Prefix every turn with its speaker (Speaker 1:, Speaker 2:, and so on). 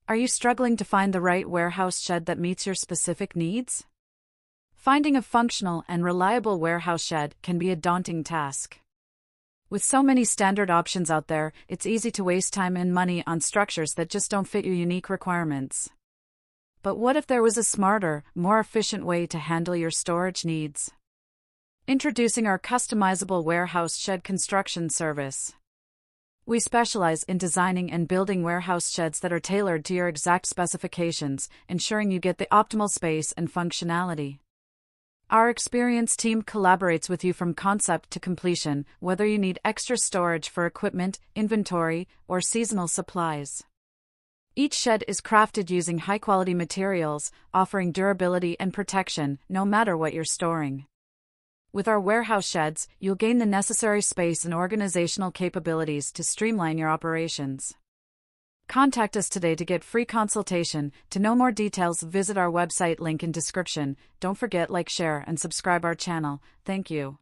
Speaker 1: Are you struggling to find the right warehouse shed that meets your specific needs? Finding a functional and reliable warehouse shed can be a daunting task. With so many standard options out there, it's easy to waste time and money on structures that just don't fit your unique requirements. But what if there was a smarter, more efficient way to handle your storage needs? Introducing our customizable warehouse shed construction service. We specialize in designing and building warehouse sheds that are tailored to your exact specifications, ensuring you get the optimal space and functionality. Our experienced team collaborates with you from concept to completion, whether you need extra storage for equipment, inventory, or seasonal supplies. Each shed is crafted using high-quality materials, offering durability and protection, no matter what you're storing. With our warehouse sheds, you'll gain the necessary space and organizational capabilities to streamline your operations. Contact us today to get free consultation. To know more details, visit our website, link in description. Don't forget, like, share, and subscribe our channel. Thank you.